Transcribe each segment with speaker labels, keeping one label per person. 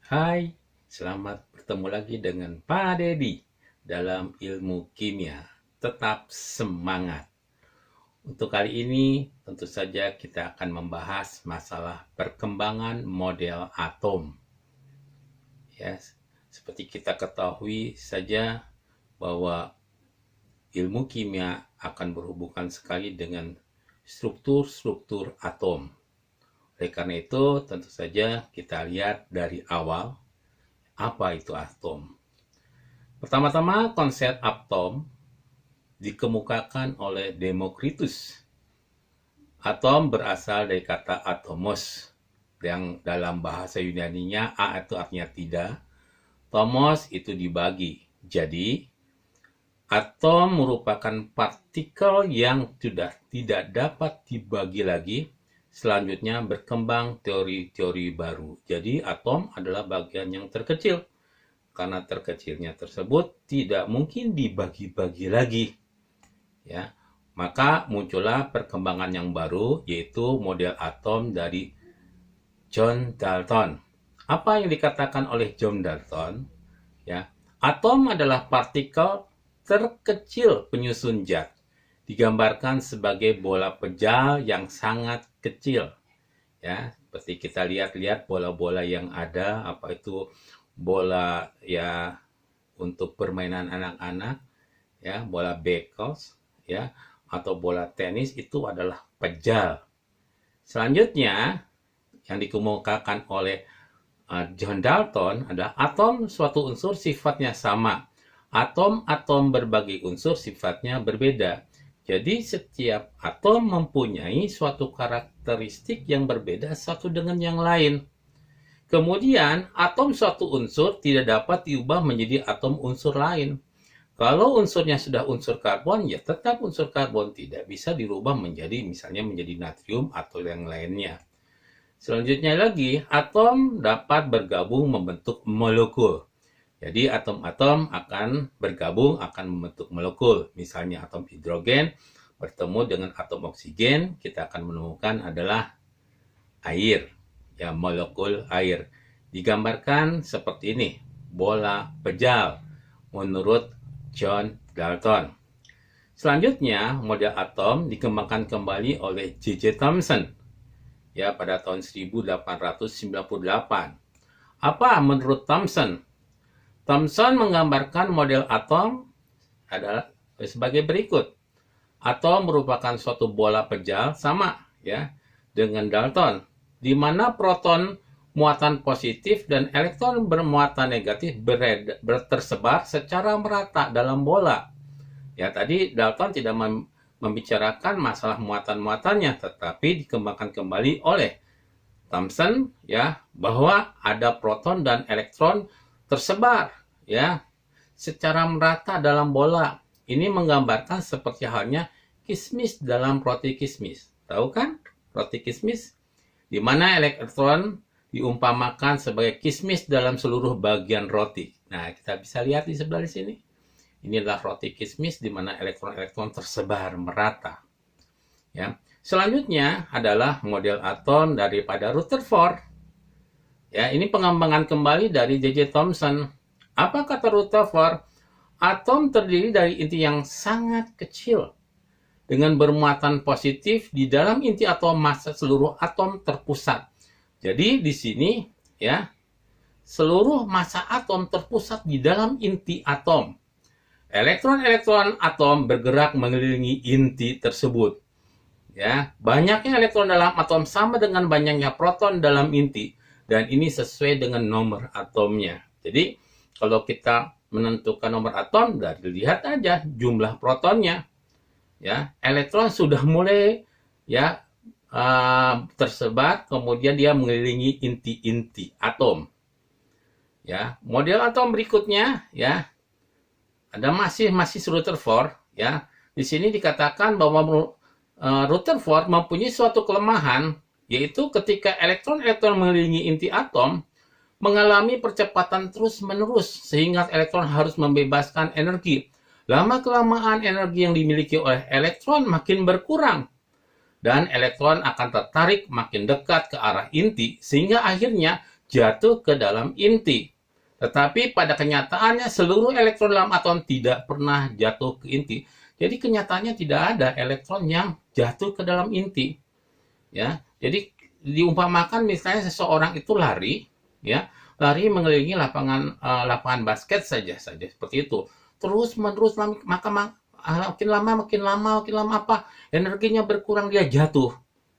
Speaker 1: Hai, selamat bertemu lagi dengan Pak Dedi dalam ilmu kimia. Tetap semangat. Untuk kali ini, tentu saja kita akan membahas masalah perkembangan model atom. Ya, seperti kita ketahui saja bahwa ilmu kimia akan berhubungan sekali dengan struktur-struktur atom. Oleh karena itu, tentu saja kita lihat dari awal apa itu atom. Pertama-tama, konsep atom dikemukakan oleh Demokritus. Atom berasal dari kata atomos, yang dalam bahasa Yunani-nya a itu artinya tidak, tomos itu dibagi. Jadi, atom merupakan partikel yang sudah tidak dapat dibagi lagi. Selanjutnya berkembang teori-teori baru. Jadi, atom adalah bagian yang terkecil. Karena terkecilnya tersebut tidak mungkin dibagi-bagi lagi. Ya, maka muncullah perkembangan yang baru, yaitu model atom dari John Dalton. Apa yang dikatakan oleh John Dalton? Ya, atom adalah partikel terkecil penyusun zat. Digambarkan sebagai bola pejal yang sangat kecil. Ya, seperti kita lihat bola-bola yang ada, apa itu bola ya untuk permainan anak-anak, ya, bola bekel, ya, atau bola tenis itu adalah pejal. Selanjutnya yang dikemukakan oleh John Dalton adalah atom suatu unsur sifatnya sama. Atom-atom berbagai unsur sifatnya berbeda. Jadi setiap atom mempunyai suatu karakteristik yang berbeda satu dengan yang lain. Kemudian atom suatu unsur tidak dapat diubah menjadi atom unsur lain. Kalau unsurnya sudah unsur karbon, ya tetap unsur karbon, tidak bisa dirubah menjadi misalnya menjadi natrium atau yang lainnya. Selanjutnya lagi, atom dapat bergabung membentuk molekul. Jadi atom-atom akan bergabung, akan membentuk molekul. Misalnya atom hidrogen bertemu dengan atom oksigen, kita akan menemukan adalah air. Ya, molekul air. Digambarkan seperti ini, bola pejal menurut John Dalton. Selanjutnya, model atom dikembangkan kembali oleh J.J. Thomson ya pada tahun 1898. Apa menurut Thomson? Thomson menggambarkan model atom adalah sebagai berikut. Atom merupakan suatu bola pejal sama ya dengan Dalton, di mana proton muatan positif dan elektron bermuatan negatif tersebar secara merata dalam bola. Ya, tadi Dalton tidak membicarakan masalah muatan-muatannya, tetapi dikembangkan kembali oleh Thomson ya bahwa ada proton dan elektron tersebar ya secara merata dalam bola. Ini menggambarkan seperti halnya kismis dalam roti kismis. Tahu kan roti kismis? Di mana elektron diumpamakan sebagai kismis dalam seluruh bagian roti. Nah, kita bisa lihat di sebelah sini. Ini adalah roti kismis di mana elektron-elektron tersebar merata. Ya. Selanjutnya adalah model atom daripada Rutherford. Ya, ini pengembangan kembali dari J.J. Thomson. Apa kata Rutherford? Atom terdiri dari inti yang sangat kecil dengan bermuatan positif di dalam inti atom, massa seluruh atom terpusat. Jadi di sini ya seluruh massa atom terpusat di dalam inti atom. Elektron-elektron atom bergerak mengelilingi inti tersebut. Ya, banyaknya elektron dalam atom sama dengan banyaknya proton dalam inti, dan ini sesuai dengan nomor atomnya. Jadi kalau kita menentukan nomor atom, dari lihat aja jumlah protonnya. Ya, elektron sudah mulai ya tersebar, kemudian dia mengelilingi inti-inti atom. Ya, model atom berikutnya ya ada masih Rutherford ya. Di sini dikatakan bahwa Rutherford mempunyai suatu kelemahan, yaitu ketika elektron-elektron mengelilingi inti atom mengalami percepatan terus-menerus sehingga elektron harus membebaskan energi. Lama-kelamaan energi yang dimiliki oleh elektron makin berkurang dan elektron akan tertarik makin dekat ke arah inti sehingga akhirnya jatuh ke dalam inti. Tetapi pada kenyataannya seluruh elektron dalam atom tidak pernah jatuh ke inti. Jadi kenyataannya tidak ada elektron yang jatuh ke dalam inti. Ya, jadi diumpamakan misalnya seseorang itu lari, ya, lari mengelilingi lapangan basket saja seperti itu. Terus menerus maka makin lama apa? Energinya berkurang, dia jatuh.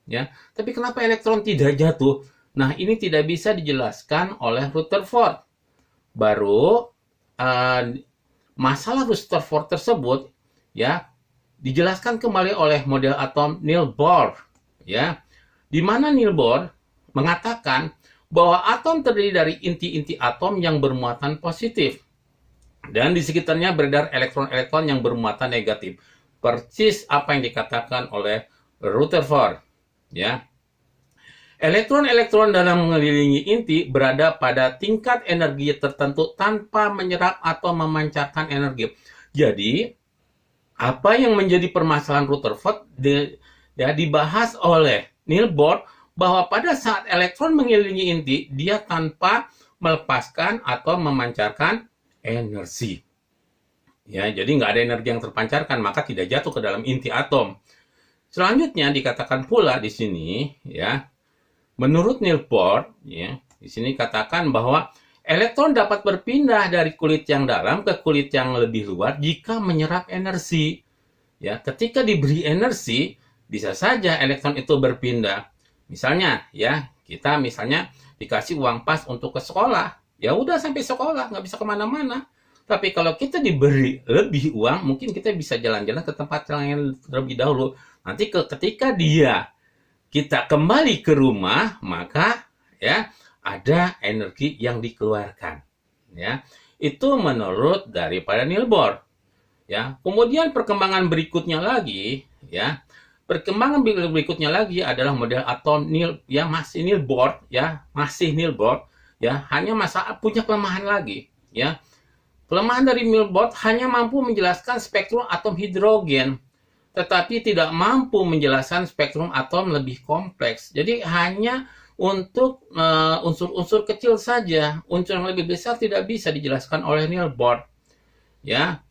Speaker 1: Ya, tapi kenapa elektron tidak jatuh? Nah, ini tidak bisa dijelaskan oleh Rutherford. Baru masalah Rutherford tersebut ya dijelaskan kembali oleh model atom Niels Bohr, ya, di mana Niels Bohr mengatakan bahwa atom terdiri dari inti-inti atom yang bermuatan positif dan di sekitarnya beredar elektron-elektron yang bermuatan negatif, persis apa yang dikatakan oleh Rutherford, ya. Elektron-elektron dalam mengelilingi inti berada pada tingkat energi tertentu tanpa menyerap atau memancarkan energi. Jadi, apa yang menjadi permasalahan Rutherford dibahas oleh Niels Bohr bahwa pada saat elektron mengelilingi inti, dia tanpa melepaskan atau memancarkan energi. Ya, jadi nggak ada energi yang terpancarkan, maka tidak jatuh ke dalam inti atom. Selanjutnya dikatakan pula di sini, ya, menurut Niels Bohr, ya, di sini katakan bahwa elektron dapat berpindah dari kulit yang dalam ke kulit yang lebih luar jika menyerap energi. Ya, ketika diberi energi, bisa saja elektron itu berpindah. Misalnya, ya, kita misalnya dikasih uang pas untuk ke sekolah, ya udah sampai sekolah, nggak bisa kemana-mana. Tapi kalau kita diberi lebih uang, mungkin kita bisa jalan-jalan ke tempat yang terlebih dahulu. Nanti ketika kita kembali ke rumah, maka ya ada energi yang dikeluarkan. Ya, itu menurut daripada Niels Bohr. Ya, kemudian perkembangan berikutnya lagi, ya, perkembangan berikutnya lagi adalah model atom yang masih Niels Bohr, ya, masih Niels Bohr, ya, hanya punya kelemahan lagi, ya. Kelemahan dari Niels Bohr hanya mampu menjelaskan spektrum atom hidrogen, tetapi tidak mampu menjelaskan spektrum atom lebih kompleks. Jadi hanya untuk unsur-unsur kecil saja, unsur yang lebih besar tidak bisa dijelaskan oleh Niels Bohr. Ya,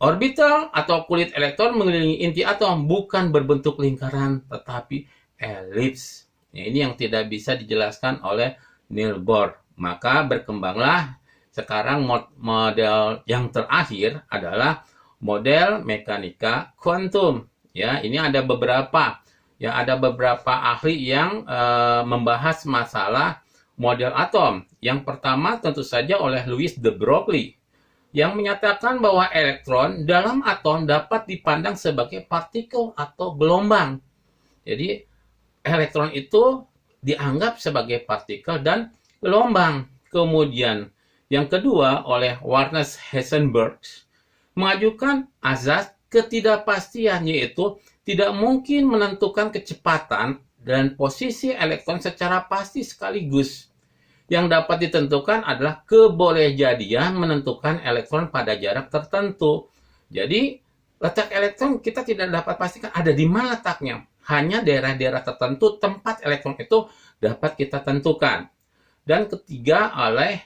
Speaker 1: orbital atau kulit elektron mengelilingi inti atom bukan berbentuk lingkaran, tetapi elips. Ya, ini yang tidak bisa dijelaskan oleh Niels Bohr. Maka berkembanglah sekarang model yang terakhir adalah model mekanika kuantum. Ya, ini ada beberapa ahli yang membahas masalah model atom. Yang pertama tentu saja oleh Louis de Broglie yang menyatakan bahwa elektron dalam atom dapat dipandang sebagai partikel atau gelombang. Jadi elektron itu dianggap sebagai partikel dan gelombang. Kemudian yang kedua oleh Werner Heisenberg mengajukan azas ketidakpastian, yaitu tidak mungkin menentukan kecepatan dan posisi elektron secara pasti sekaligus. Yang dapat ditentukan adalah kebolehjadian menentukan elektron pada jarak tertentu. Jadi, letak elektron kita tidak dapat pastikan ada di mana letaknya. Hanya daerah-daerah tertentu tempat elektron itu dapat kita tentukan. Dan ketiga oleh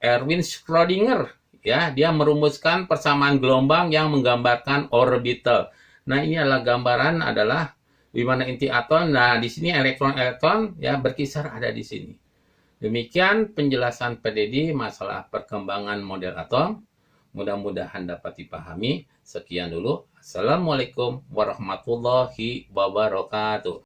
Speaker 1: Erwin Schrödinger, ya, dia merumuskan persamaan gelombang yang menggambarkan orbital. Nah, ini adalah gambaran di mana inti atom. Nah, di sini elektron-elektron ya berkisar ada di sini. Demikian penjelasan Pak Dedi masalah perkembangan model atom. Mudah-mudahan dapat dipahami. Sekian dulu. Assalamualaikum warahmatullahi wabarakatuh.